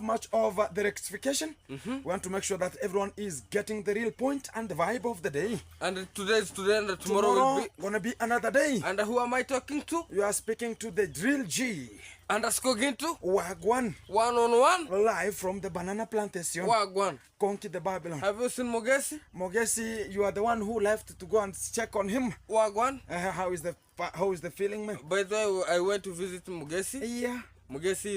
much of the rectification. We want to make sure that everyone is getting the real point and the vibe of the day. And today is today, and tomorrow will be gonna be another day. And who am I talking to? You are speaking to the Drill G. Underscore Gintu. Wagwan. 1-on-1. Live from the banana plantation. Wagwan. Conky the Babylon. Have you seen Mogesi? Mogesi, you are the one who left to go and check on him. Wagwan. How is the feeling, man? By the way, I went to visit Mogesi. Yeah. Mogesi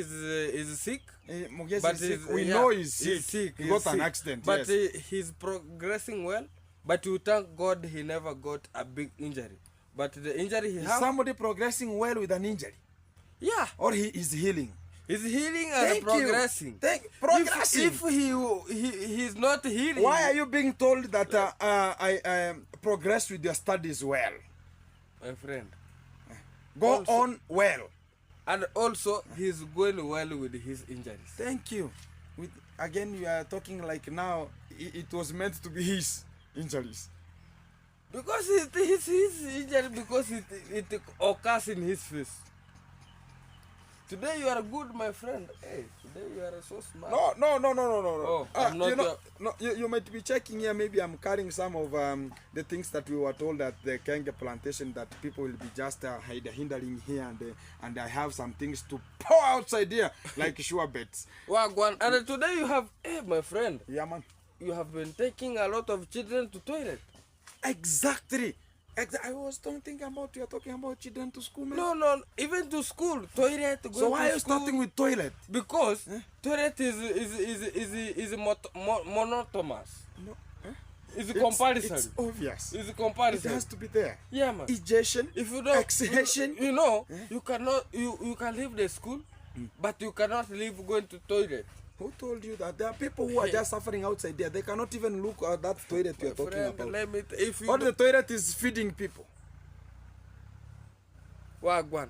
is sick. Mogesi is sick. We know he's sick. He got an accident. But he's progressing well. But we thank God he never got a big injury. But the injury he has. Somebody progressing well with an injury. Yeah. Or he is healing. He's healing and progressing. Progressing. If he's not healing. Why are you being told that I progress with your studies well? My friend. Go also, on well. And also, he's going well with his injuries. Thank you. Again, you are talking like now it was meant to be his injuries. Because it's his injury, because it occurs in his face. Today you are good, my friend. Hey, today you are so smart. No. Oh, you might be checking here. Maybe I'm carrying some of the things that we were told at the Kenge plantation that people will be just hindering here, and I have some things to pour outside here, like sure bets. Wagwan. And today you have, hey, my friend. Yeah, man. You have been taking a lot of children to toilet. Exactly. I was thinking about you are talking about children to school, man. No, even to school, toilet. So why are you starting with toilet? Because toilet is monotonous. No, It's comparison. It's obvious. It's a comparison. It has to be there. Yeah, man. Ejection. If you don't, exhalation. you know, you cannot. You can leave the school, but you cannot leave going to toilet. Who told you that? There are people who are just suffering outside there. They cannot even look at that toilet you are talking about. Or the toilet is feeding people. Wagwan.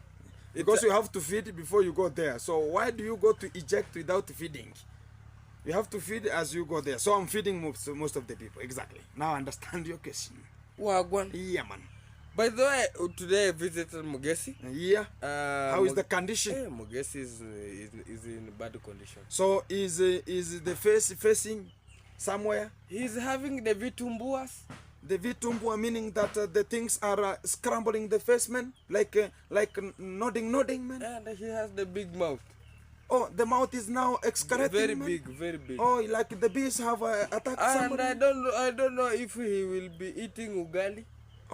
Because you have to feed before you go there. So why do you go to eject without feeding? You have to feed as you go there. So I'm feeding most of the people. Exactly. Now I understand your question. Wagwan. Yeah, man. By the way, today I visited Mogesi. Yeah. How is the condition? Yeah, Mogesi is in bad condition. So is the face facing somewhere? He's having the vitumbuas. The vitumbua meaning that the things are scrambling the face, man, like nodding, man. And he has the big mouth. Oh, the mouth is now excreting. Very man. big, very big. Oh, like the bees have attacked somebody. And I don't know if he will be eating ugali.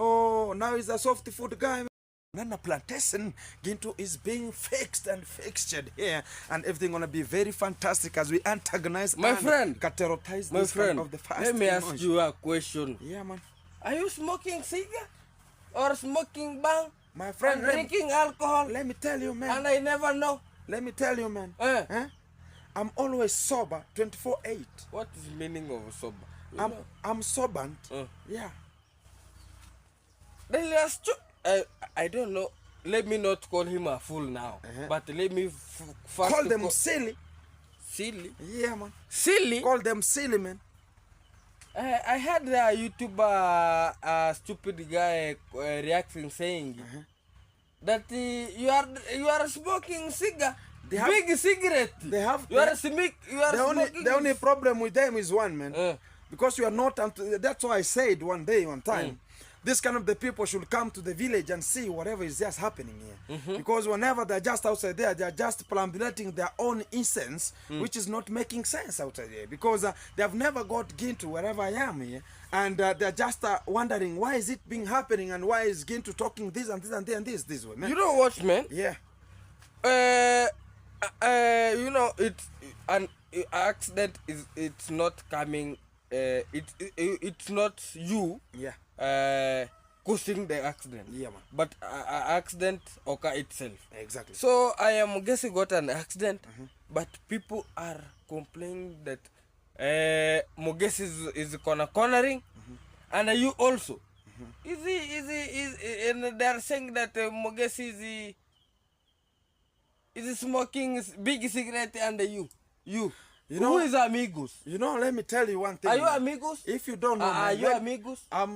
Oh, now he's a soft food guy. Banana plantation Gintu is being fixed and fixtured here, and everything gonna be very fantastic as we antagonize my friend, categorize my this friend of the fast. Let me ask you a question. Yeah, man. Are you smoking cigar or smoking bang? My friend, drinking alcohol? Let me tell you, man. And I never know. Let me tell you, man. I'm always sober, 24/8. What is the meaning of sober? I'm sober. Yeah. I don't know. Let me not call him a fool now. But let me first call them silly. Silly? Yeah, man. Silly? Call them silly, man. I had a YouTuber, a stupid guy reacting saying that you are smoking cigar. Big cigarette. They have. You are smoking. The only problem with them is one, man. Because you are not. That's why I said one time. This kind of the people should come to the village and see whatever is just happening here. Because whenever they're just outside there, they're just perambulating their own incense, which is not making sense outside there. Because they have never got Gintu wherever I am here. And they're just wondering why is it being happening and why is Gintu talking this and this and this way, man. You know what, man? Yeah. You know, an accident it's not coming. It's not you. Yeah. Causing the accident. Yeah, man. But accident occur itself. Exactly. So I am guessing got an accident, but people are complaining that Mogesi is cornering, and you also. Is and they are saying that Mogesi is smoking big cigarette under you. You know, who is amigos? You know, let me tell you one thing. Are you amigos? If you don't know, are you amigos? Are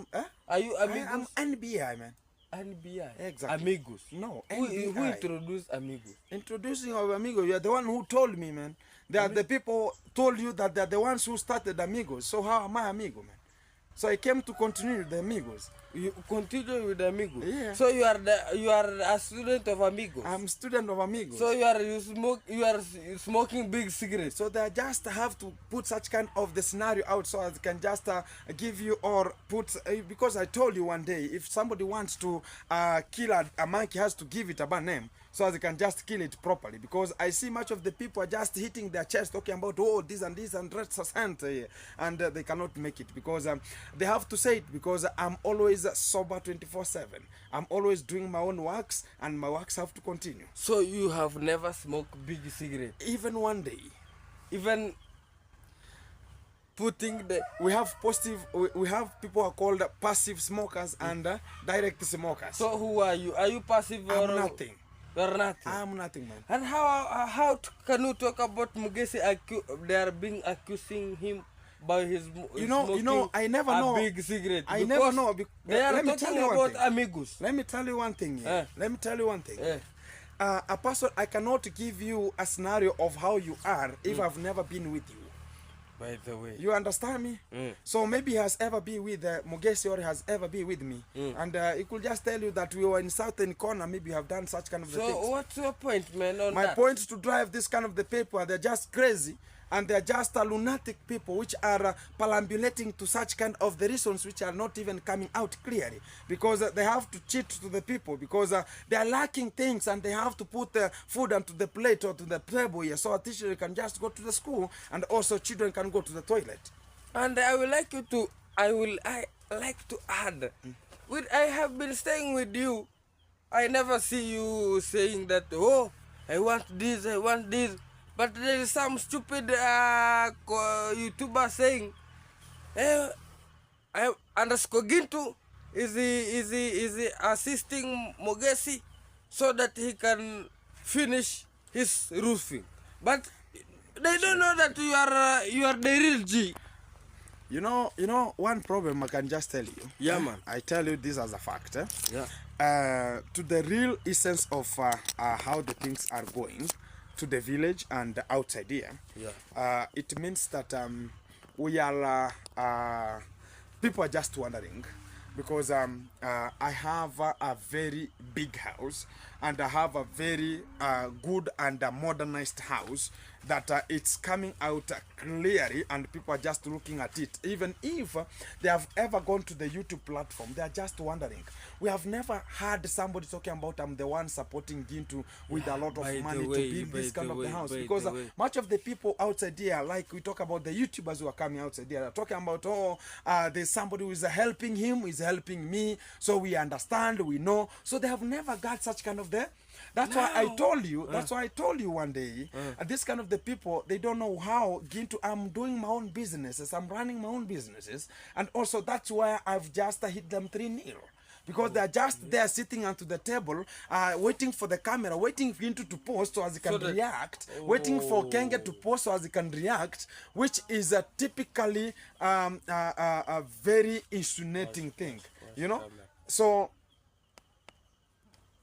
you amigos? I'm NBI, man. NBI. Exactly. Amigos. No, who introduced amigos? Introducing of amigos. You are the one who told me, man, They are the people told you that they're the ones who started Amigos. So how am I Amigo, man? So I came to continue with the Amigos. You continue with Amigos? Yeah. So you are a student of Amigos? I'm student of Amigos. So you are smoking big cigarettes? So they just have to put such kind of the scenario out so I can just give you or put, because I told you one day, if somebody wants to kill a monkey, has to give it a bad name so as they can just kill it properly. Because I see much of the people are just hitting their chest talking about, oh, this and 100%, and they cannot make it because they have to say it, because I'm always sober 24/7. I'm always doing my own works and my works have to continue. So you have never smoked big cigarette? Even one day. Even putting the... We have people who are called passive smokers and direct smokers. So who are you? Are you passive or... I'm nothing. You're nothing? I'm nothing, man. And how can you talk about Mugesi? They are being accusing him by his I never know. Big cigarette. I never know. They are talking about Amigos. Let me tell you one thing. Let me tell you one thing. A person, I cannot give you a scenario of how you are if I've never been with you. By the way, you understand me? So maybe he has ever been with Mugesi or has ever been with me, and he could just tell you that we were in certain corner. Maybe you have done such kind of the things. So what's your point, man? My point is to drive this kind of the people. They're just crazy. And they're just lunatic people which are perambulating to such kind of the reasons which are not even coming out clearly, because they have to cheat to the people, because they are lacking things and they have to put food onto the plate or to the table here, so a teacher can just go to the school and also children can go to the toilet. And I like to add, I have been staying with you. I never see you saying that, oh, I want this, I want this. But there is some stupid YouTuber saying, underscore Gintu is he assisting Mugesi so that he can finish his roofing. But they don't know that you are the real G. You know one problem I can just tell you. Yeah, man. I tell you this as a fact. Yeah. To the real essence of how the things are going to the village and outside here, it means that we are people are just wondering, because I have a very big house and I have a very good and modernized house that it's coming out clearly and people are just looking at it. Even if they have ever gone to the YouTube platform, they are just wondering. We have never heard somebody talking about I'm the one supporting Gintu with a lot of money to build this kind of the house, because much of the people outside here, like we talk about the YouTubers who are coming outside here, are talking about, oh, there's somebody who is helping him, is helping me, so we understand, we know. So they have never got such kind of the... That's why I told you. That's why I told you one day. This kind of the people, they don't know how Gintu. I'm doing my own businesses. I'm running my own businesses, and also that's why I've just hit them 3-0. Because they're just there sitting onto the table, waiting for the camera, waiting for Gintu to post so as he can react, waiting for Kenge to post so as he can react, which is a typically a very insinuating thing, you know. So.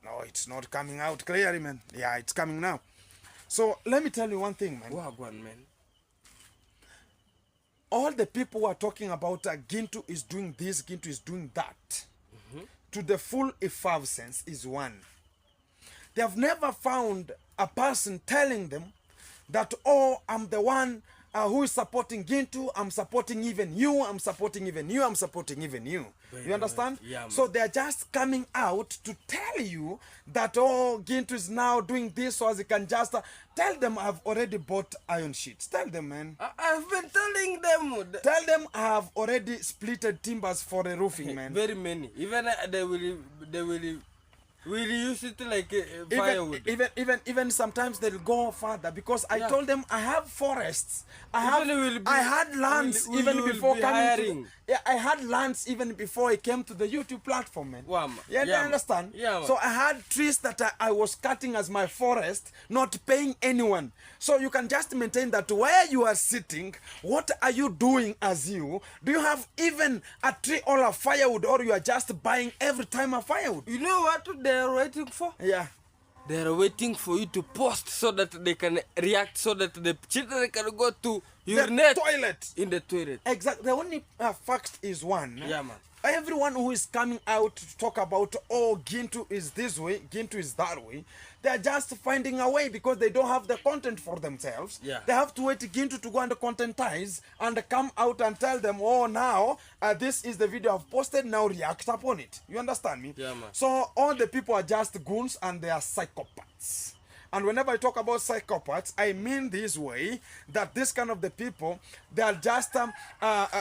No, it's not coming out clearly, man. Yeah, it's coming now. So let me tell you one thing, man. Wagwan, man. All the people who are talking about Gintu is doing this, Gintu is doing that, to the full effervescence is one. They have never found a person telling them that, oh, I'm the one who is supporting Gintu, I'm supporting even you, I'm supporting even you, I'm supporting even you. You understand? Yeah, so they're just coming out to tell you that, oh, Gintu is now doing this so as he can just... tell them I've already bought iron sheets. Tell them, man. I've been telling them. Tell them I have already splitted timbers for the roofing, man. Very many. Even they will use it like firewood. Even sometimes they'll go further, because I told them I have forests. I had lands even before coming. I had lands even before I came to the YouTube platform, man. You understand? Yeah, so I had trees that I was cutting as my forest, not paying anyone. So you can just maintain that where you are sitting, what are you doing as you? Do you have even a tree or a firewood, or you are just buying every time a firewood? You know what they are waiting for? Yeah. they are waiting for you to post so that they can react, so that the children can go to urinate toilet. in the toilet. Exactly. The only fact is one. Yeah, man. Everyone who is coming out to talk about, oh, Gintu is this way, Gintu is that way, they are just finding a way because they don't have the content for themselves. Yeah. They have to wait Gintu to go and contentize and come out and tell them, oh, now this is the video I've posted, now react upon it. You understand me? Yeah, man. So all the people are just goons and they are psychopaths. And whenever I talk about psychopaths, I mean this way, that this kind of the people, they are just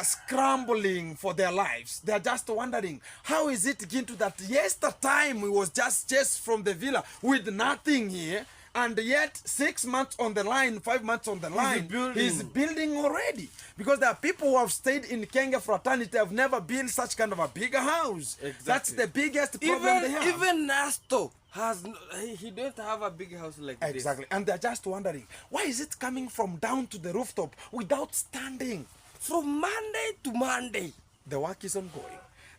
scrambling for their lives. They are just wondering, how is it Gintu that yesterday we was just chased from the villa with nothing here, and yet 6 months on the line, 5 months on the line, he's building already. Because there are people who have stayed in Kenge fraternity, have never built such kind of a bigger house. Exactly. That's the biggest problem they have. Even Nasto has he don't have a big house like this. Exactly. And they're just wondering, why is it coming from down to the rooftop without standing? From Monday to Monday. The work is ongoing.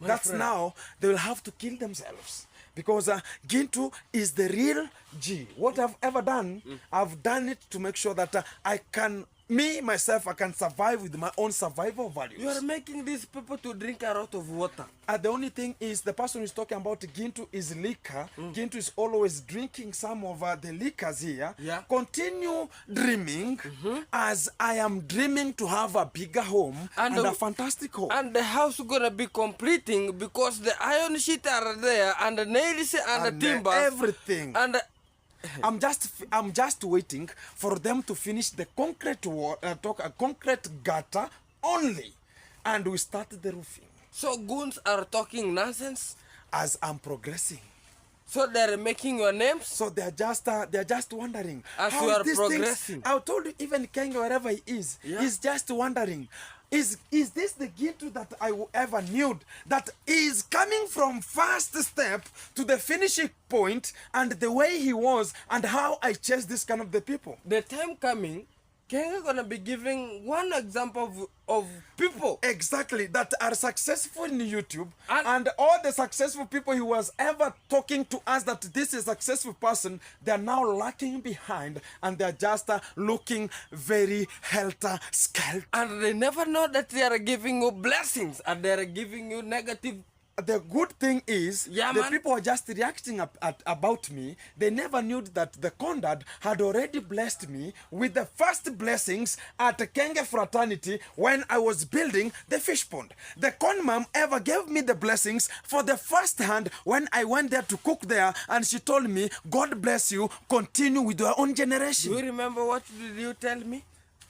My That's friend. now they will have to kill themselves. Because Gintu is the real G. What I've ever done, I've done it to make sure that I can, myself, I can survive with my own survival values. You are making these people to drink a lot of water. The only thing is, the person who is talking about Gintu is liquor. Gintu is always drinking some of the liquors here. Yeah. Continue dreaming as I am dreaming to have a bigger home and a fantastic home. And the house gonna be completing because the iron sheet are there and the nails and the timbers. Everything. And I'm just waiting for them to finish the concrete concrete gutter only, and we start the roofing. so goons are talking nonsense. As I'm progressing, So they're making your names. so they're just wondering As how you is are these progressing. things. I told you, even Kenge, wherever he is, Yeah. he's just wondering. Is this the Gintu that I ever knew, that is coming from first step to the finishing point, and the way he was and how I chase this kind of the people? The time coming, Kenya gonna be giving one example of people. Exactly, that are successful in YouTube, And- and all the successful people he was ever talking to us that this is a successful person, they are now lacking behind, and they're just looking very helter-skelter. And they never know that they are giving you blessings and they are giving you negative. The good thing is, Yeah, the man. people are just reacting about me. They never knew that the Condad had already blessed me with the first blessings at Kenge fraternity when I was building the fish pond. The con mom ever gave me the blessings for the first hand when I went there to cook there, and she told me, God bless you, continue with your own Do generation. you remember what did you tell me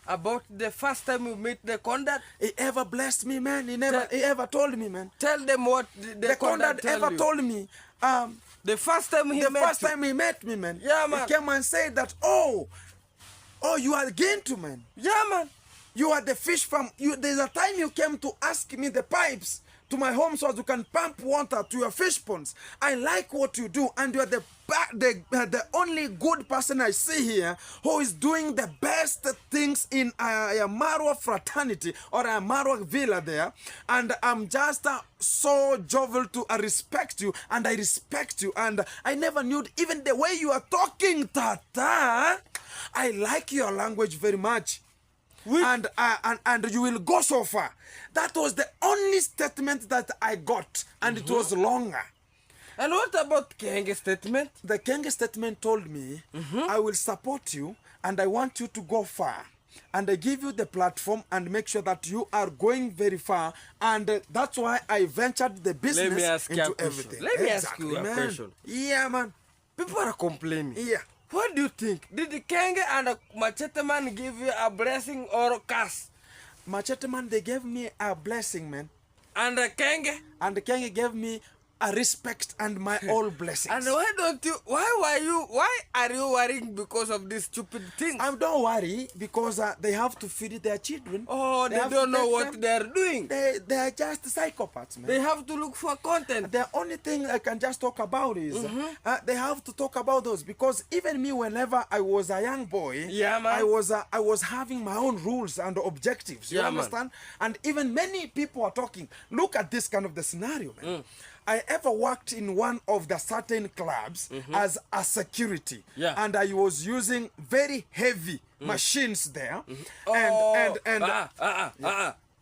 about the first time you met the Condad? He ever blessed me, man. He ever told me, man. Tell them what The Condad ever told me. The first time he The met first you. time he met me, man. Yeah, man. He came and said that, oh, you are Gintu, man. Yeah, man. You are the fish farm. There's a time you came to ask me the pipes to my home so as you can pump water to your fish ponds. I like what you do, and you are the only good person I see here who is doing the best things in a Marwa fraternity or a Marwa villa there. And I'm just so jovial to respect you, and I respect you. And I never knew even the way you are talking, Tata. I like your language very much. And you will go so far. That was the only statement that I got, and it was longer. And what about Kenge's statement? The Kenge statement told me, I will support you, and I want you to go far, and I give you the platform and make sure that you are going very far, and that's why I ventured the business me ask you a into question. everything. Let me ask you a man. question. Yeah, man. People are complaining. Yeah. What do you think? Did the Kenge and the Machete man give you a blessing or a curse? Machete man, they gave me a blessing, man. And the Kenge? And the Kenge gave me a respect and my all blessings. And why are you worrying because of these stupid things? Don't worry, because they have to feed their children. Oh, they have don't to know take what them. they're doing. They are just psychopaths, man. They have to look for content. The only thing I can just talk about is they have to talk about those, because even me, whenever I was a young boy, Yeah, man. I was having my own rules and objectives. You Yeah, man. understand? And even many people are talking. Look at this kind of the scenario, man. I ever worked in one of the certain clubs as a security. Yeah. And I was using very heavy machines there.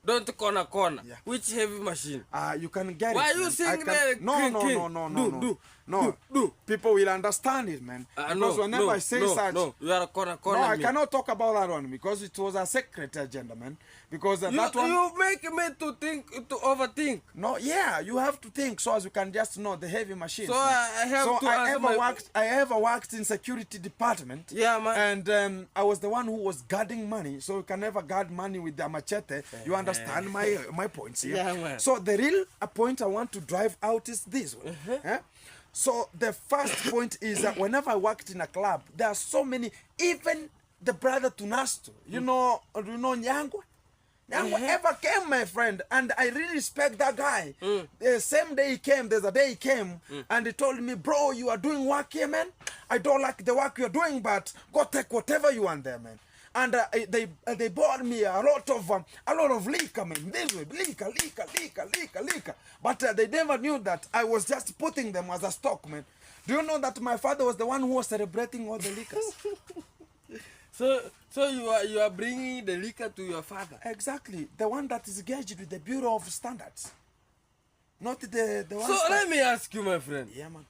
Don't corner. Yeah. Which heavy machine? You can get Why it. you man. sing I can- the No, king, no, king? no, no, no, Do, no. do. People will understand it, man. Because whenever I say such, No, you are a corner. no, I me. cannot talk about that one because it was a secret agenda, man. Because that one, You make me to think, to overthink. no, yeah, you have to think so as you can just know the heavy machines. So man. I have so to I answer ever my- worked. I ever worked in security department. Yeah, man. And I was the one who was guarding money. So you can never guard money with the machete. You understand my points here. Yeah, man. So the real point I want to drive out is this one. Eh? So the first point is that whenever I worked in a club, there are so many. Even the brother Tunasto, you know Nyangwa. Nyangwa ever came, my friend, and I really respect that guy. The same day he came, there's a day he came, and he told me, bro, you are doing work here, man. I don't like the work you're doing, but go take whatever you want there, man. And they bought me a lot of liquor, man. This way, liquor. But they never knew that I was just putting them as a stock, man. Do you know that my father was the one who was celebrating all the liquors? So you are bringing the liquor to your father. Exactly, the one that is gauged with the Bureau of Standards, not the one. So let me ask you, my friend. Yeah, man.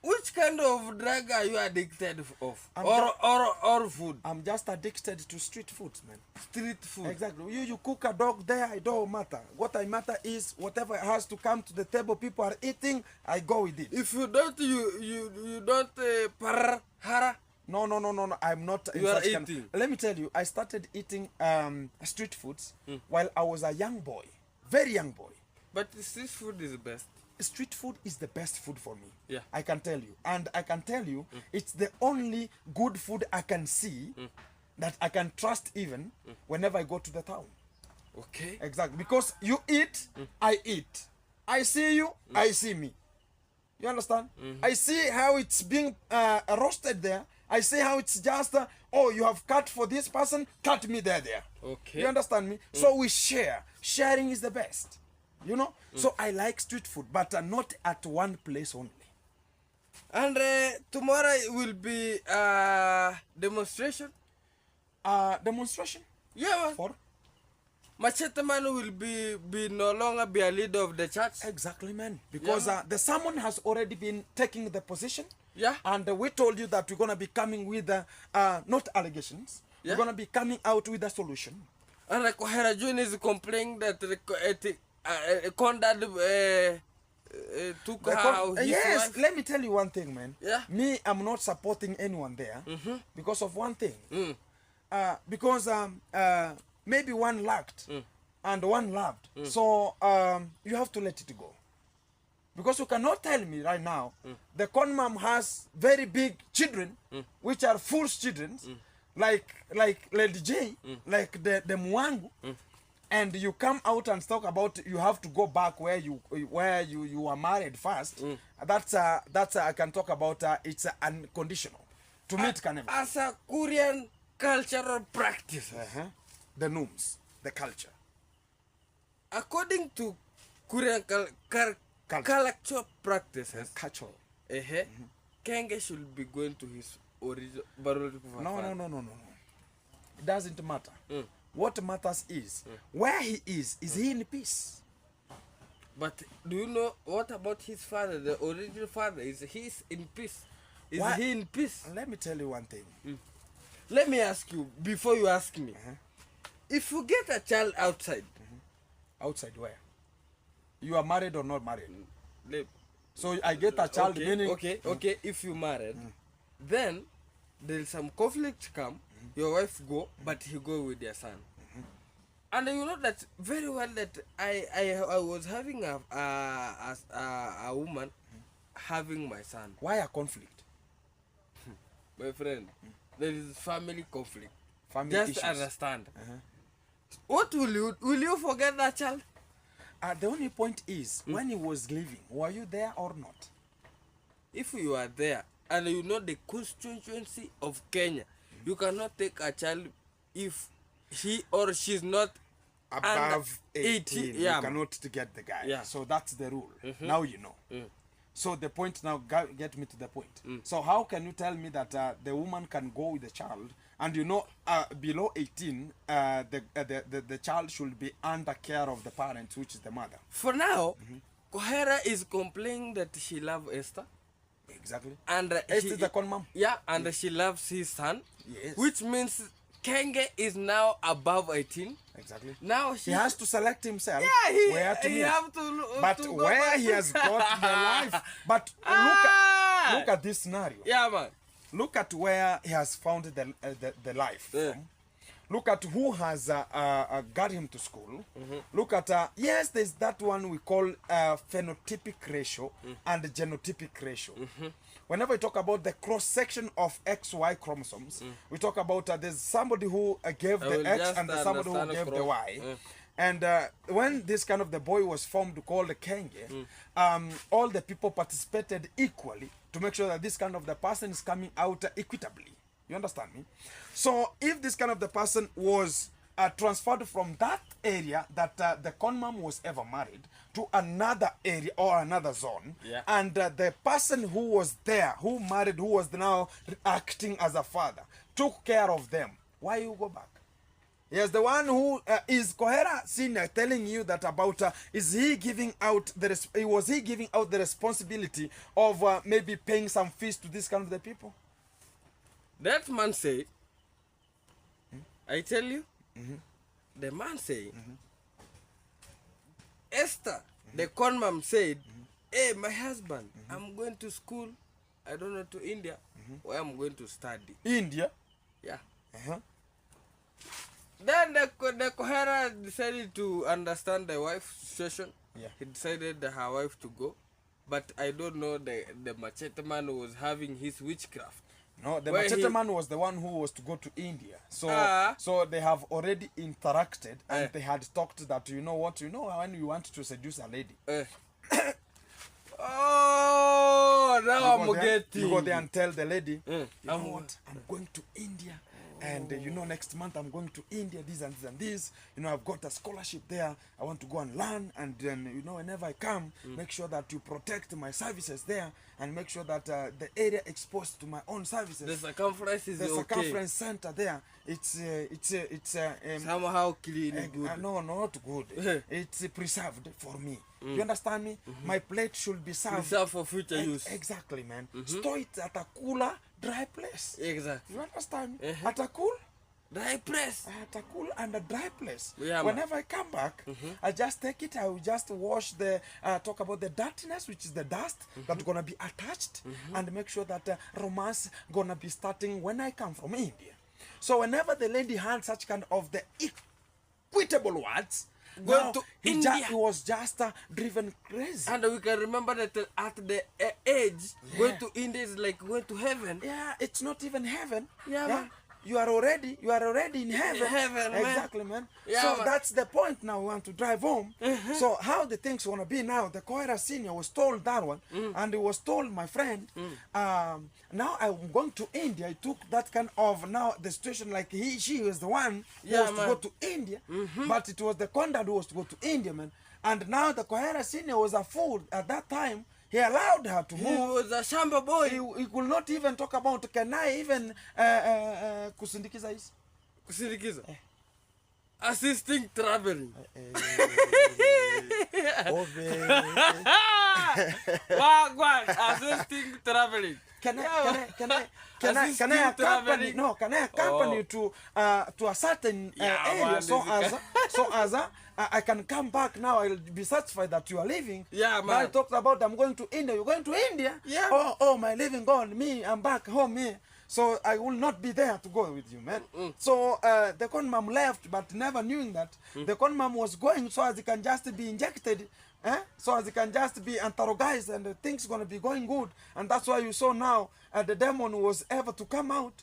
Which kind of drug are you addicted of? I'm Or food? I'm just addicted to street food, man. Street food. Exactly. You cook a dog there, it don't matter. What I matter is whatever has to come to the table, people are eating, I go with it. If you don't, you don't hara. No. I'm not. You are eating. Let me tell you, I started eating street foods while I was a young boy, very young boy. But street food is the best. Street food is the best food for me. Yeah. I can tell you. And I can tell you, it's the only good food I can see that I can trust even whenever I go to the town. Okay. Exactly. Because you eat, I eat. I see you, I see me. You understand? I see how it's being roasted there. I see how it's just, oh, you have cut for this person, cut me there. Okay. You understand me? So we share. Sharing is the best. You know? So I like street food, but not at one place only. And tomorrow will be demonstration. Demonstration? Yeah, man. For? Machete man will be no longer be a leader of the church. Exactly, man. Because Yeah. the sermon has already been taking the position. Yeah. And we told you that we're going to be coming with not allegations. Yeah. We're going to be coming out with a solution. And Kohera June is complaining that Conrad took her his yes, wife. let me tell you one thing, man. Yeah. Me, I'm not supporting anyone there because of one thing. Because maybe one lacked and one loved. So you have to let it go. Because you cannot tell me right now, the con mom has very big children, which are fool's children, like Lady J, like the Mwangu, and you come out and talk about you have to go back where you were married first. That's I can talk about. It's unconditional. To me, it can never. As a Korean cultural practice, The norms, the culture. according to Korean cultural practices, Cultural. Kenge should be going to his original biological father. No. It doesn't matter. What matters is where he is he in peace? But do you know what about his father, the original father? Is he in peace? Is Why- he in peace? Let me tell you one thing. Let me ask you before you ask me. If you get a child outside, Outside where? You are married or not married? le- So I get a child okay, meaning okay. If you married, then there is some conflict come. Your wife go, but he go with their son. And you know that very well that I was having a woman having my son. Why a conflict? My friend, there is family conflict. Family Just issues. understand. What will you forget that child? The only point is when he was leaving, were you there or not? If you are there and you know the constituency of Kenya, you cannot take a child if he or she is not above 18, yeah, you man. cannot to get the guy. Yeah. So that's the rule. Now you know. So the point now, get me to the point. Mm. So how can you tell me that the woman can go with the child, and you know below 18, the child should be under care of the parents, which is the mother? For now, Kohera is complaining that she loves Esther. Exactly. And Esther is the con mom. Yeah, and she loves his son. Yes. Which means Kenge is now above 18. Exactly. Now He has to select himself Yeah, where to he meet. have to. But to go where back. he has got the life. But look at this scenario. Yeah, man. Look at where he has found the life Yeah. from. Look at who has got him to school. Look at, yes, there's that one we call phenotypic ratio and genotypic ratio. Whenever we talk about the cross-section of XY chromosomes, we talk about there's somebody who gave the X and there's somebody who gave the Y. And when this kind of the boy was formed called the Kenge, all the people participated equally to make sure that this kind of the person is coming out equitably. You understand me? So if this kind of the person was transferred from that area that the con mom was ever married to another area or another zone, and the person who was there, who married, who was now acting as a father, took care of them, why you go back? Yes, the one who is Kohera Senior telling you that about was he giving out the responsibility of maybe paying some fees to this kind of the people? That man said, I tell you, the man said, Esther, the con mom said, hey, my husband, I'm going to school, I don't know, to India, where I'm going to study. India? Yeah. Then the Kohera decided to understand the wife's situation. Yeah. He decided her wife to go. But I don't know, the machete man was having his witchcraft. No, the machete man was the one who was to go to India. So so they have already interacted and they had talked that, you know what, when you want to seduce a lady. Oh, now I'm getting. You go there and tell the lady, you know what, I'm going to India. And next month I'm going to India, this and this and this. I've got a scholarship there. I want to go and learn. And then, whenever I come, make sure that you protect my services there and make sure that the area exposed to my own services. The circumference is the circumference center there. It's somehow clean. Good. No, not good. It's preserved for me. You understand me? My plate should be served. Preserved for future use. Exactly, man. Store it at a cooler, dry place. Exactly. You understand me? At a cool, dry place. At a cool and a dry place. Yeah, whenever I come back, I just take it. I will just wash the talk about the dirtiness, which is the dust that's gonna be attached, and make sure that romance gonna be starting when I come from India. So whenever the lady had such kind of the equitable words, going to India, he was just driven crazy. And we can remember that at the age, going to India is like going to heaven. Yeah, it's not even heaven. Yeah. You are already in heaven. Heaven, man. Exactly, man. Yeah, so man. that's the point now. We want to drive home. So how the things want to be now, the Kohera Senior was told that one, and he was told, my friend, now I'm going to India. He took that kind of, now the situation like she was the one who was to go to India, but it was the Condad who was to go to India, man. And now the Kohera Senior was a fool at that time. He allowed her to move. He was a shamba boy. He could not even talk about, can I even kusindikiza is? Kusindikiza? Assisting traveling. Assisting traveling. Can I accompany? No, can I accompany you to a certain area so as I can come back now? I'll be satisfied that you are leaving. Yeah, man. Now I talked about I'm going to India. You're going to India? Yeah. Oh, my living gone. Me, I'm back home here. So I will not be there to go with you, man. So the con mom left, but never knowing that the con mom was going so as it can just be injected. So as it can just be antagonized and things gonna be going good, and that's why you saw now the demon was ever to come out.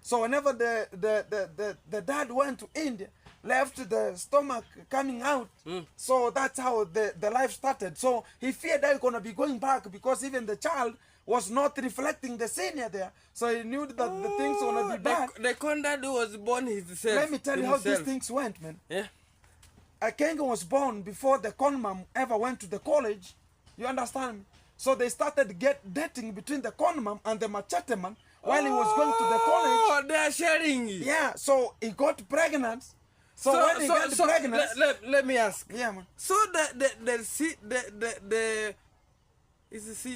So whenever the dad went to India, left the stomach coming out. So that's how the life started. So he feared that he's gonna be going back because even the child was not reflecting the senior there. So he knew that the things were gonna be bad. The Condad was born himself. Let me tell you how these things went, man. Yeah. Kenge was born before the conmam ever went to the college. You understand me? So they started dating between the conmam and the machete man while he was going to the college. Oh, they are sharing it. Yeah, so he got pregnant. So when he got pregnant, let me ask. Yeah, man. So is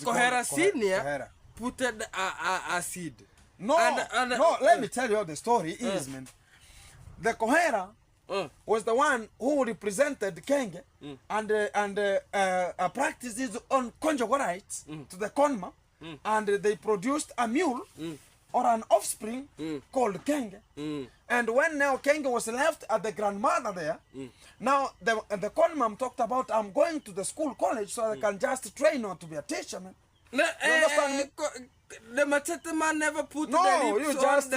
Kohera Senior put a seed? No, no. Let me tell you how the story is, man. The Kohera was the one who represented Kenge and practiced his own conjugal rights to the Conma, and they produced a mule or an offspring called Kenge. And when now Kenge was left at the grandmother there, now the Conmam talked about, I'm going to the school college so I can just train her to be a teacher, man. You understand me? The machete man never put no, the lips you just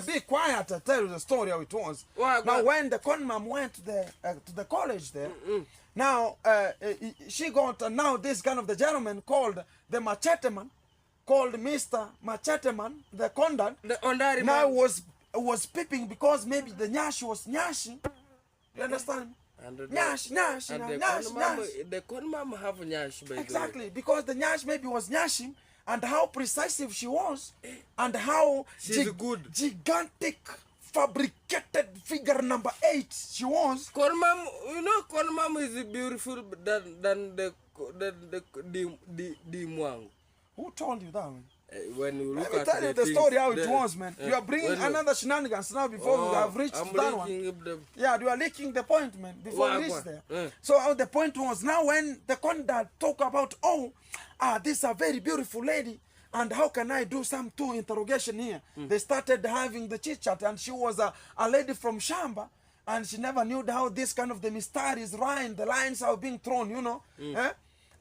be quiet. I tell you the story how it was. Now when the conmam went to the college there, now she got now this kind of the gentleman called the machete man, called Mr. Machete man, the condan. Now was peeping because maybe the nyash was nyashing. You understand? Nyash. The conmam have nyash, by exactly, because the nyash maybe was nyashing. And how precise she was, and how gigantic, fabricated figure number 8 she was. Conmam, you know, Conmam is beautiful than the Mwang. Who told you that, man? When you look Let me at tell you the story how it was, man. You are bringing when another shenanigans now before we have reached that one. Yeah, you are leaking the point, man, before we reach there. So how the point was, now when the conduct talk about, this is a very beautiful lady, and how can I do some interrogation here? They started having the chit chat, and she was a lady from Shamba, and she never knew how this kind of the mysteries rhyme, the lines are being thrown, you know.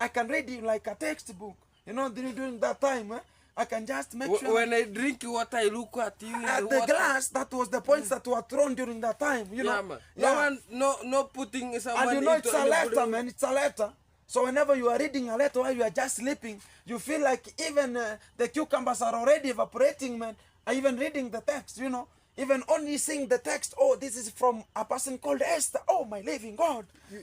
I can read it like a textbook, you know, during that time. I can just make sure. When I drink water, I look at you. At the glass, that was the points that were thrown during that time, you know. Man. Yeah. No putting someone. And you know, it's a letter, man. It's a letter. So whenever you are reading a letter while you are just sleeping, you feel like even the cucumbers are already evaporating, man. Even reading the text, you know. Even only seeing the text, this is from a person called Esther. Oh, my living God. You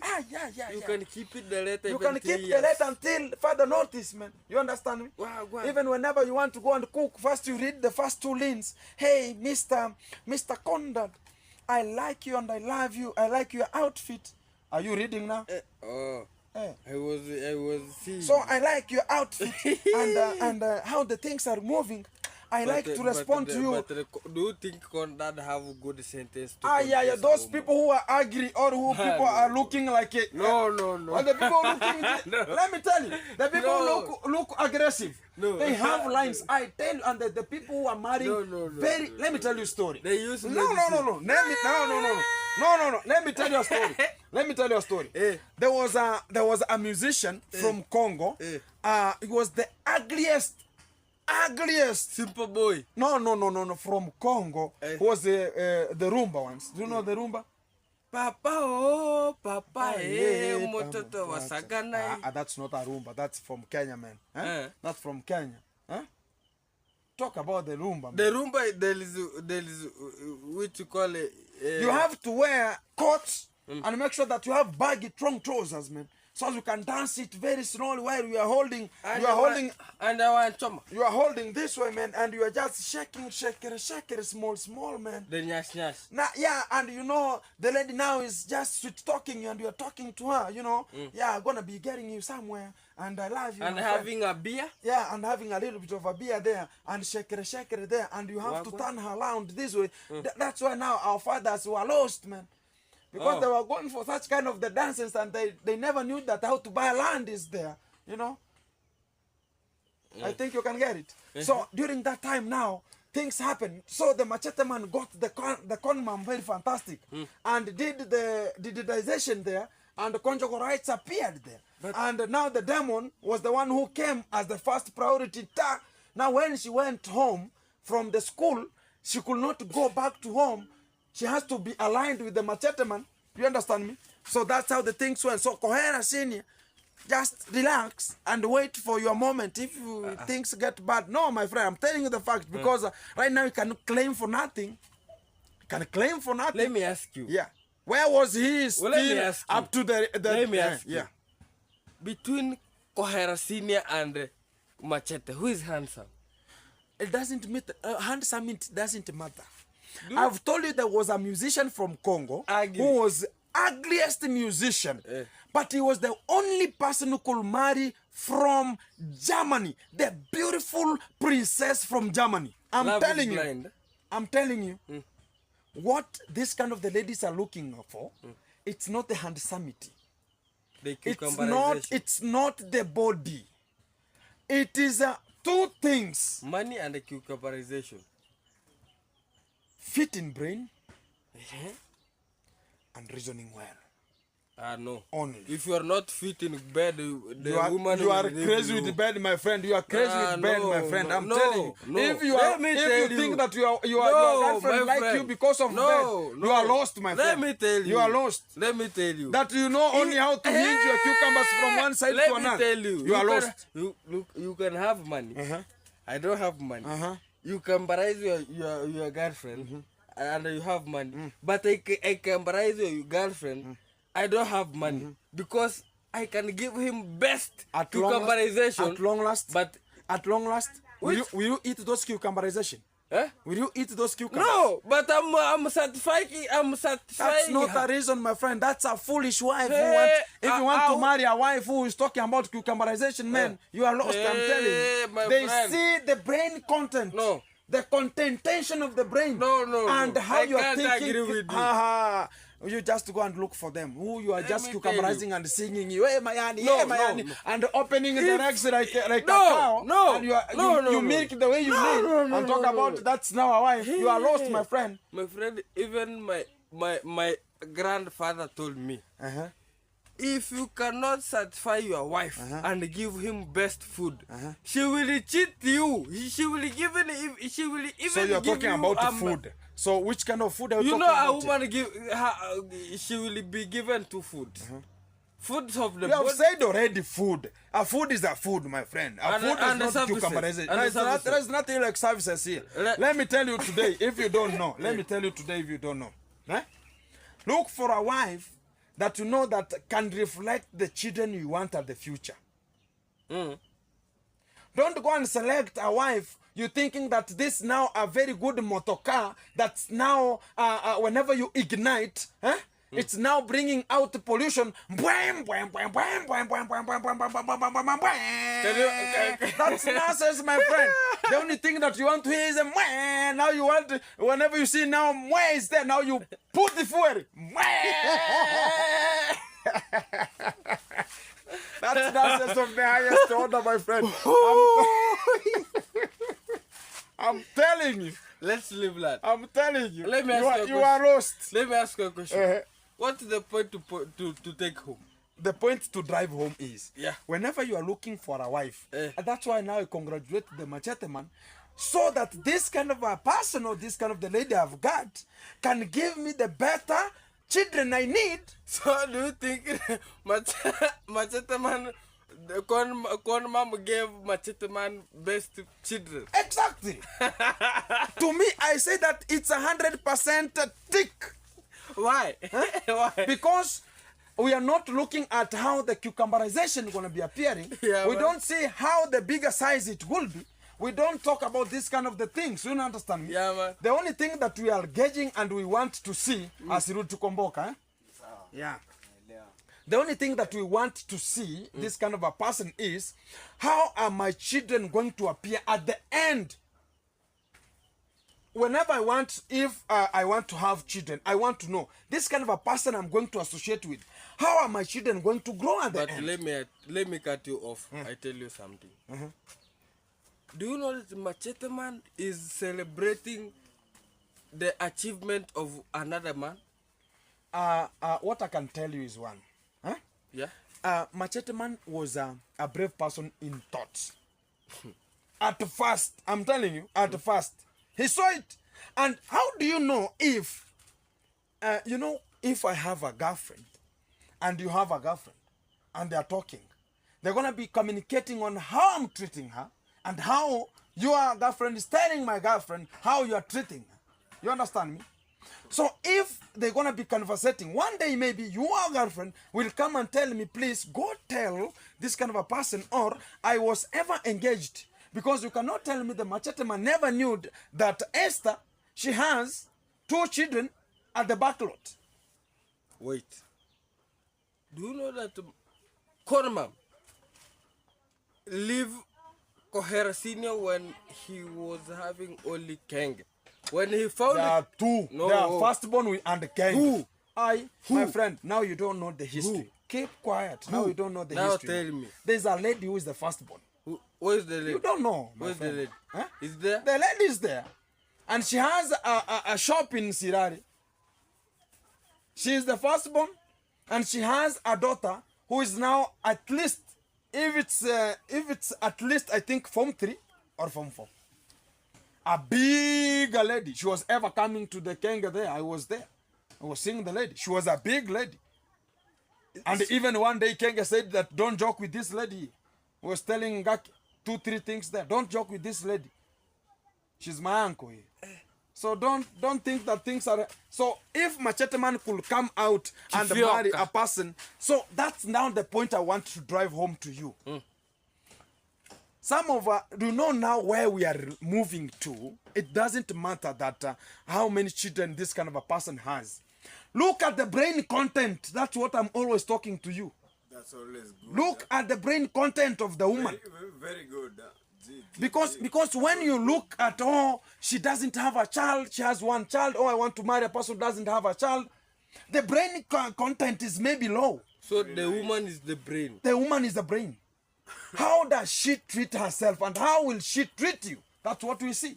can keep it the letter. You can keep the letter until further notice, man. You understand me? Wow. Even whenever you want to go and cook, first you read the first 2 lines. Hey, Mr. Conrad, I like you and I love you. I like your outfit. Are you reading now? I was seeing. So I like your outfit and how the things are moving. I like to respond to you. But do you think Conrad have a good sentence? Those people who are angry or who people are looking like it. No. Or the people looking, let me tell you, the people look aggressive. No. They have lines. I tell you, and the people who are married, let me tell you a story. They use No. Let me tell you a story. Let me tell you a story. There was a musician from Congo. He was the ugliest simple boy. No, from Congo. Was the rumba ones. Do you know the rumba? Papa, mototo wasagana. That's not a rumba. That's from Kenya, man. That's from Kenya. Talk about the rumba, man. The rumba, there is what you call it. You have to wear coats and make sure that you have baggy trunk trousers, man. So you can dance it very slowly while you are holding. You are holding this way, man, and you are just shaking, small, man. The nyash. And you know the lady now is just sweet talking you, and you are talking to her. You know, I'm gonna be getting you somewhere, and I love you. And having a beer. Yeah, and having a little bit of a beer there, and shakere there, and you have to turn her around this way. That's why now our fathers were lost, man. Because they were going for such kind of the dances, and they never knew that how to buy land is there, you know. I think you can get it. So during that time now, things happened. So the machete man got the conman very fantastic and did the digitization there, and the conjugal rights appeared there. And now the demon was the one who came as the first priority. Now when she went home from the school, she could not go back to home. She has to be aligned with the machete man. You understand me? So that's how the things went. So Kohera Senior, just relax and wait for your moment. If things get bad, no, my friend, I'm telling you the fact, because right now you cannot claim for nothing. You can claim for nothing. Let me ask you. Yeah. Where was he Well, let me still ask you. up to the Let me ask you. yeah. Between Kohera Senior and Machete, who is handsome? It doesn't matter. Handsome, it doesn't matter. I've told you there was a musician from Congo who was ugliest musician, but he was the only person who could marry from Germany, the beautiful princess from Germany. I'm telling you, what this kind of the ladies are looking for, it's not the handsomeity. It's not the body. It is two things. Money and the cucumberization. Fit in brain and reasoning well. No. Only. If you are not fit in bed, you are crazy with bed, my friend. You are crazy with bed, my friend. I'm telling you. If you think that your girlfriend like you because of bed, you are lost, my friend. Let me tell you. You are lost. Let me tell you. That you know only how to hinge your cucumbers from one side to another. Let me tell you. You are lost. You can have money. I don't have money. You can buy your girlfriend and you have money. But I can buy your girlfriend. I don't have money because I can give him best cucumberization. At long last, but at long last, will you eat those cucumberization? Will you eat those cucumbers? No, but I'm satisfying. That's not a reason, my friend. That's a foolish wife. If you want to marry a wife who is talking about cucumberization, man, you are lost. I'm telling you. They see the brain content. No. The contentation of the brain. No. And how you are thinking. Agree with you. You just go and look for them. Who you are just cucumberizing and singing you, hey Mayani, hey Mayani, and opening the legs like a cow. And you milk the way you need and talk about that's now a wife. You are lost, my friend. My friend, even my grandfather told me, if you cannot satisfy your wife and give him best food, she will cheat you. She will even so you're talking about food. So which kind of food are you talking about? You know, a woman she will be given to food. Foods of the body. You have said already food. A food is a food, my friend. A food is not cucumberization. There is nothing like services here. Let me tell you today, if you don't know. Let me tell you today if you don't know. Look for a wife that you know that can reflect the children you want at the future. Don't go and select a wife you thinking that this now a very good motor car that's now whenever you ignite, it's now bringing out the pollution. That's nonsense, my friend. The only thing that you want to hear is a now you want whenever you see now is there, now you put the fuel. That's nonsense of the highest order, my friend. I'm telling you. Let's leave that. I'm telling you. Let me ask you are lost. Let me ask you a question. What's the point to take home? The point to drive home is, whenever you are looking for a wife, and that's why now I congratulate the Machete man, so that this kind of a person or this kind of the lady I've got can give me the better children I need. So do you think Machete man, Con mom gave Machete man best children? Exactly. To me, I say that it's 100% tick. Why? Why? Because we are not looking at how the cucumberization is going to be appearing. We don't see how the bigger size it will be. We don't talk about this kind of the things. You understand me? Yeah, man. The only thing that we are gauging and we want to see as Ruth Komboka, the only thing that we want to see this kind of a person is how are my children going to appear at the end. Whenever if I want to have children, I want to know this kind of a person I'm going to associate with. How are my children going to grow at the end? But let me cut you off. I tell you something. Do you know that Machete man is celebrating the achievement of another man? What I can tell you is one. Machete man was a brave person in thoughts. At first, I'm telling you, at first. He saw it. And how do you know if, if I have a girlfriend and you have a girlfriend and they're talking, they're going to be communicating on how I'm treating her and how your girlfriend is telling my girlfriend how you are treating her. You understand me? So if they're gonna be conversating, one day maybe your girlfriend will come and tell me, please go tell this kind of a person, or I was ever engaged. Because you cannot tell me the machete man never knew that Esther, she has 2 children at the back lot. Wait. Do you know that Kormam leave Kohera Senior when he was having only Kenge? When he found There are 2. No. There are firstborn and Kenge. Who? My friend, now you don't know the history. Who? Keep quiet. Now you don't know the Now history. tell me. There's a lady who is the firstborn. Where is the lady? You don't know. My Where's friend. the lady? Huh? Is there? The lady is there. And she has a shop in Sirari. She is the firstborn. And she has a daughter who is now at least, if it's at least, I think, Form 3 or Form 4. A big lady. She was ever coming to the Kenga there. I was there. I was seeing the lady. She was a big lady. And even one day Kenga said that don't joke with this lady. He was telling Ngaki 2-3 things there. Don't joke with this lady. She's my uncle here. So don't think that things are... So if Machete Man could come out and marry a person, so that's now the point I want to drive home to you. Some of us do not know where we are moving to. It doesn't matter that how many children this kind of a person has. Look at the brain content. That's what I'm always talking to you. That's always good. Look at the brain content of the woman. Very good. Because when you look at, oh, she doesn't have a child, she has 1 child, oh, I want to marry a person who doesn't have a child, the brain content is maybe low. So the woman is the brain. The woman is the brain. How does she treat herself and how will she treat you? That's what we see.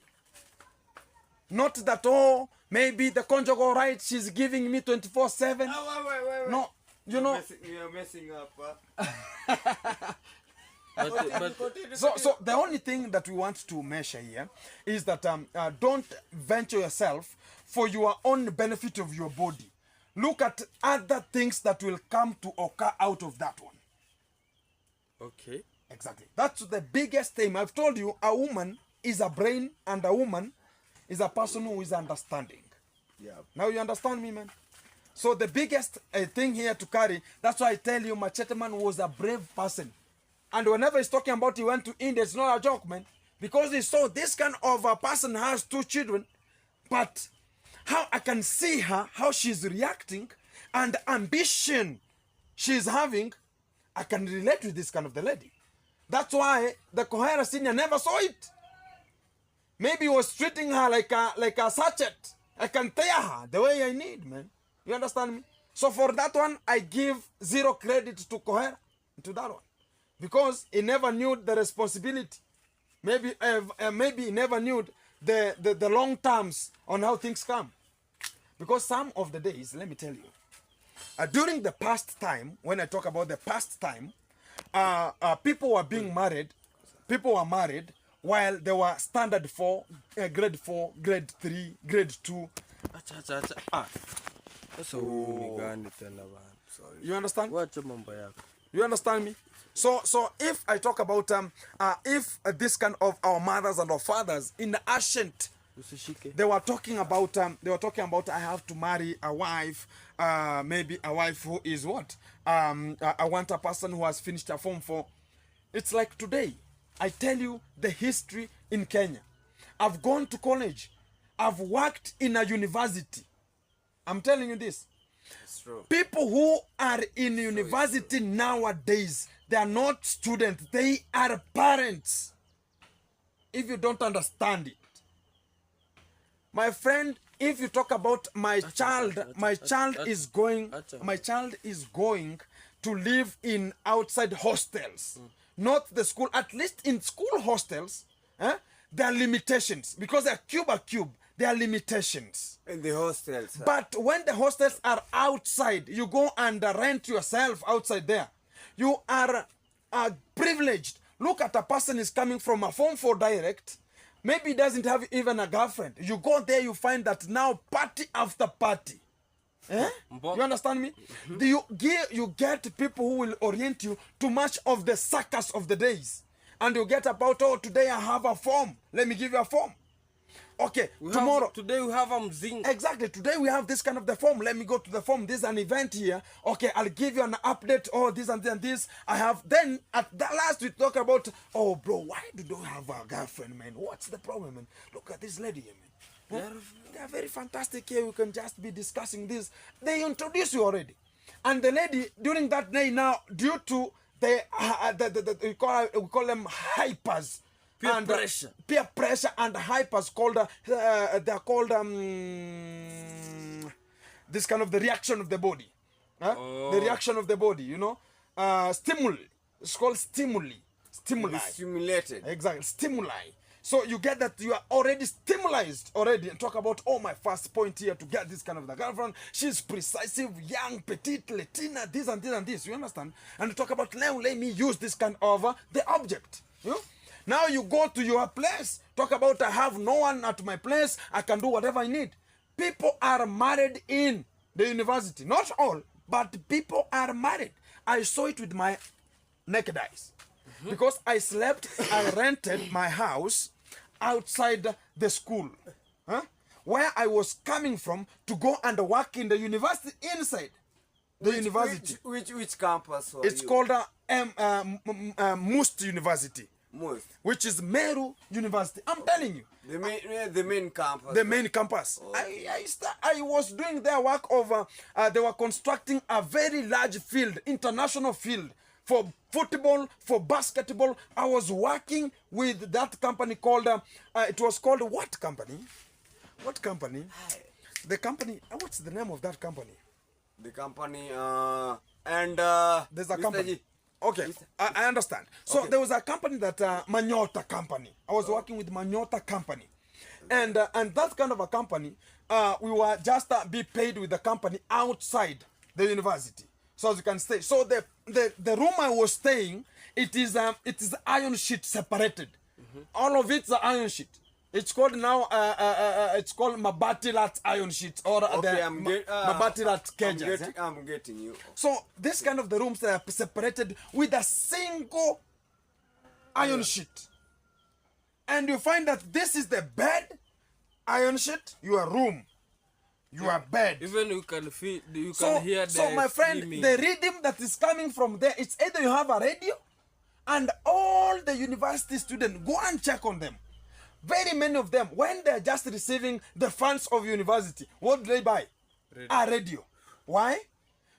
Not that, oh, maybe the conjugal right, she's giving me 24/7. Wait. No, you know. You're messing up. So the only thing that we want to measure here is that don't venture yourself for your own benefit of your body. Look at other things that will come to occur out of that one. Okay. Exactly. That's the biggest thing. I've told you, a woman is a brain and a woman is a person who is understanding. Yeah. Now you understand me, man? So the biggest thing here to carry, that's why I tell you Machete Man was a brave person. And whenever he's talking about he went to India, it's not a joke, man. Because he saw this kind of a person has 2 children, but how I can see her, how she's reacting, and the ambition she's having, I can relate with this kind of the lady. That's why the Kohera Senior never saw it. Maybe he was treating her like a sachet. I can tear her the way I need, man. You understand me? So for that one, I give 0 credit to Kohera, to that one. Because he never knew the responsibility. Maybe he never knew the long terms on how things come. Because some of the days, let me tell you, during the past time, when I talk about the past time, people were being married, people were married while they were standard 4, grade 4, grade 3, grade 2. You understand? You understand me? So if I talk about if this kind of our mothers and our fathers in the ancient, they were talking about I have to marry a wife, maybe a wife who is what? I want a person who has finished a Form 4. It's like today, I tell you the history in Kenya. I've gone to college. I've worked in a university. I'm telling you this. It's true. People who are in university nowadays, they are not students, they are parents. If you don't understand it. My friend, if you talk about my child is going to live in outside hostels. Not the school, at least in school hostels, there are limitations. Because they're cube, there are limitations. In the hostels. But when the hostels are outside, you go and rent yourself outside there. You are privileged. Look at a person is coming from a Form 4 direct. Maybe he doesn't have even a girlfriend. You go there, you find that now party after party. You understand me? You get people who will orient you to much of the circus of the days. And you get about, oh, today I have a form. Let me give you a form. Okay, tomorrow. Today we have Mzing. Exactly. Today we have this kind of the form. Let me go to the form. This is an event here. Okay, I'll give you an update. Oh, this and this and this. I have. Then at the last we talk about. Oh, bro, why do you have a girlfriend, man? What's the problem, man? Look at this lady here, man. Huh? They are very fantastic here. We can just be discussing this. They introduce you already, and the lady during that day now, due to we call them hypers. Peer pressure and hypers called they're called this kind of the reaction of the body, the reaction of the body, you know, stimuli. It's called stimuli. Stimulated. Exactly, stimuli. So you get that you are already stimulated already, and talk about, oh, my first point here to get this kind of the girlfriend. She's precisive, young, petite, Latina, this and this and this. You understand? And you talk about, let me use this kind of the object. You know? Now you go to your place, talk about, I have no one at my place, I can do whatever I need. People are married in the university. Not all, but people are married. I saw it with my naked eyes. Because I rented my house outside the school. Where I was coming from to go and work in the university inside the university. Which campus? It's called Must University. Most. Which is Meru University. I'm telling you. The main campus. The main campus. Oh. I was doing their work over, they were constructing a very large field, international field, for football, for basketball. I was working with that company called, it was called what company? What company? The company, what's the name of that company? The company, there's a company. Okay, I understand. So okay. There was a company that Manyota company. I was working with Manyota company, and that kind of a company, we were just be paid with the company outside the university. So as you can stay. So the room I was staying, it is iron sheet separated. All of it's the iron sheet. It's called now. It's called Mabatilat iron sheet or okay, the Mabatilat cages. I'm getting you. So this kind of the rooms are separated with a single iron sheet, and you find that this is the bed, iron sheet, your room, your bed. Even you can feel, you can hear the. So my friend, screaming. the rhythm that is coming from there, it's either you have a radio, and all the university students go and check on them. Very many of them, when they're just receiving the funds of university, what do they buy? A radio. Why?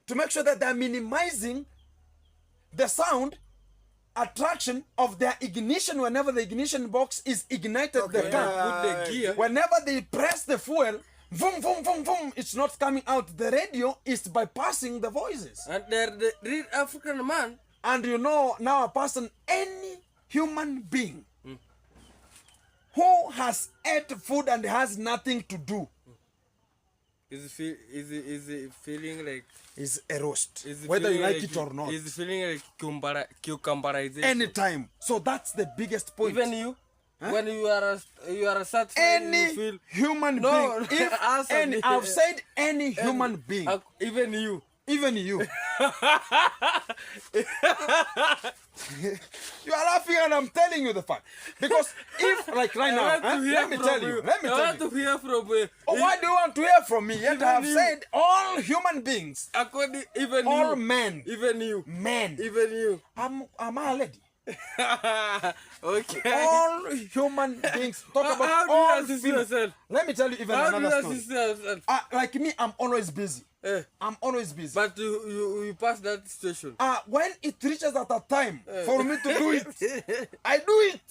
To make sure that they're minimizing the sound attraction of their ignition whenever the ignition box is ignited. Okay. The car. With the gear. Whenever they press the fuel, boom, boom, boom, boom, it's not coming out. The radio is bypassing the voices. And they're the real African man. And you know, now a person, any human being, who has ate food and has nothing to do, is it feeling like is a roast, whether you like it or not. Is feeling like cucumberization anytime. So that's the biggest point. Even you, when you are satisfied, any you feel human being. If any, I've said any human being. Even you. Even you. You are laughing and I'm telling you the fact. Because if, like right now, let me tell you. I want to hear from you. Oh, why do you want to hear from me? Yet I have said all human beings. Even all you. Men. Even you. Men. Even you. I'm a lady. Okay. All human beings. Talk about how all do you assist yourself? Let me tell you even how another do you story. Assist yourself? Like me, I'm always busy. I'm always busy. But you pass that situation. When it reaches at a time for me to do it, I do it.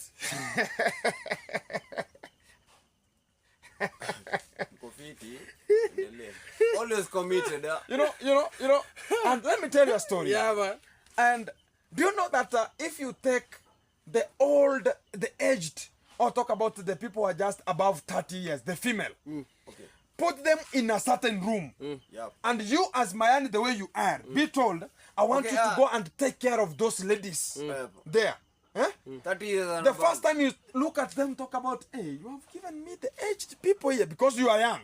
Always committed. You know. And let me tell you a story. Yeah, man. And do you know that if you take the old, the aged, or talk about the people who are just above 30 years, the female, Okay. put them in a certain room, Yep. and you as Mayani, the way you are, be told, I want you to go and take care of those ladies there. 30 years and The above. first time you look at them, talk about, hey, you have given me the aged people here because you are young.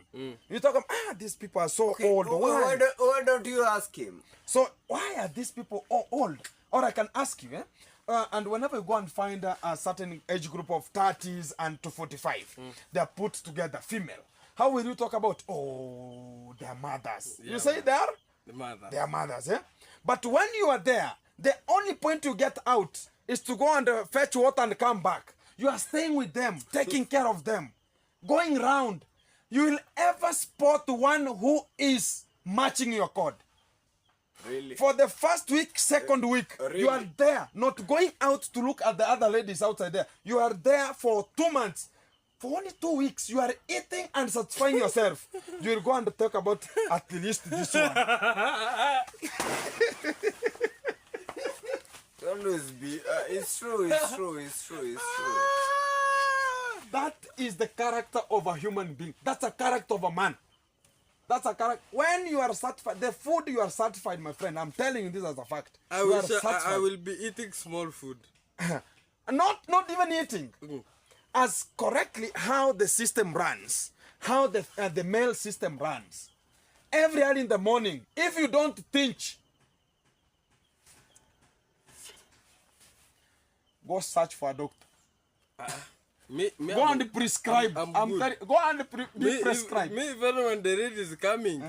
You talk about, these people are so old. Why don't you ask him? So why are these people all old? Or I can ask you, and whenever you go and find a certain age group of 30s and to 45, they are put together, female. How will you talk about, oh, their mothers? Yeah, You say they are? The mother. They are mothers, eh? But when you are there, the only point you get out is to go and fetch water and come back. You are staying with them, taking care of them, going round. You will ever spot one who is matching your code. Really? For the first week, second week, Really? you are there, not going out to look at the other ladies outside there. You are there for 2 months. For only 2 weeks, you are eating and satisfying yourself. You will go and talk about at least this one. Always be. It's true. It's true. It's true. It's true. That is the character of a human being. That's a character of a man. That's a character. When you are satisfied, the food you are satisfied, my friend. I'm telling you this as a fact. I You are will. I satisfied. will be eating small food. Not even eating. As correctly how the system runs, how the male system runs. Every early in the morning, if you don't teach, go search for a doctor. Go and prescribe. I'm good. Go and be prescribed. Me, even when the rain is coming,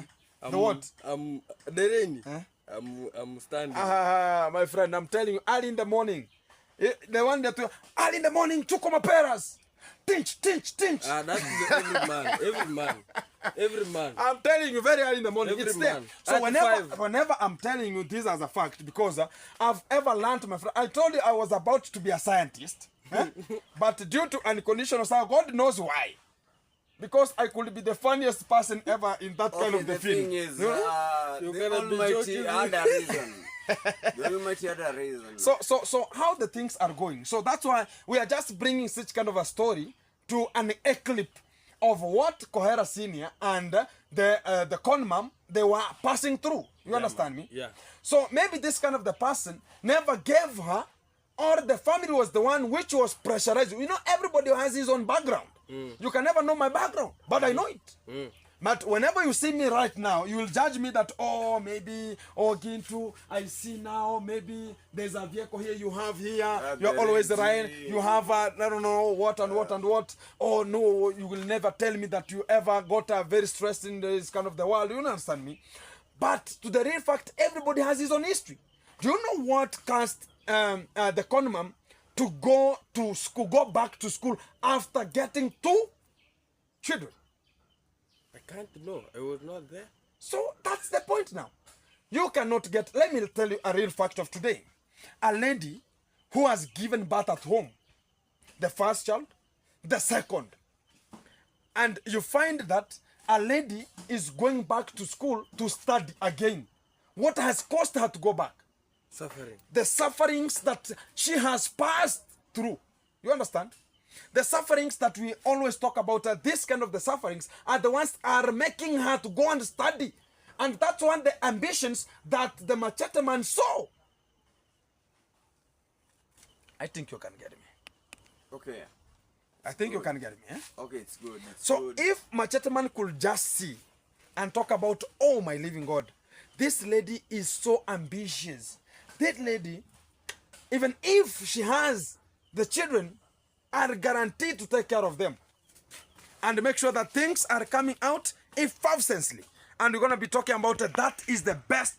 The what? The rain. I'm standing. My friend, I'm telling you, early in the morning. The one that early in the morning, chukoma peras. Tinch. That's every man. Every man. Every man. I'm telling you, very early in the morning, Every it's there. man. So At whenever I'm telling you this as a fact, because I've ever learned, my friend, I told you I was about to be a scientist, but due to unconditional science, God knows why. Because I could be the funniest person ever in that kind of the field. thing is, You're the gonna be Almighty joking. had a reason. The Almighty had a reason. So how the things are going. So that's why we are just bringing such kind of a story to an eclipse of what Kohera Senior and the con mom, they were passing through. You understand me? Yeah. So maybe this kind of the person never gave her, or the family was the one which was pressurized. You know, everybody has his own background. You can never know my background, but I know it. But whenever you see me right now, you will judge me that, oh, maybe, oh, Gintu, I see now, maybe there's a vehicle here you have here, you're always right, you have, I don't know, what and what and what. Oh, no, you will never tell me that you ever got very stressed in this kind of the world. You understand me? But to the real fact, everybody has his own history. Do you know what caused the con mom to go to school, go back to school after getting 2 children? I can't know. I was not there. So that's the point now. You cannot get, let me tell you a real fact of today. A lady who has given birth at home, the first child, the second. And you find that a lady is going back to school to study again. What has caused her to go back? Suffering. The sufferings that she has passed through. You understand? The sufferings that we always talk about, this kind of the sufferings, are the ones are making her to go and study. And that's one of the ambitions that the Machete man saw. I think you can get me. Okay. I think you can get me. Eh? Okay, it's good. It's So good. if Machete man could just see and talk about, oh my living God, this lady is so ambitious. That lady, even if she has the children, are guaranteed to take care of them and make sure that things are coming out efficiently. And we're going to be talking about that is the best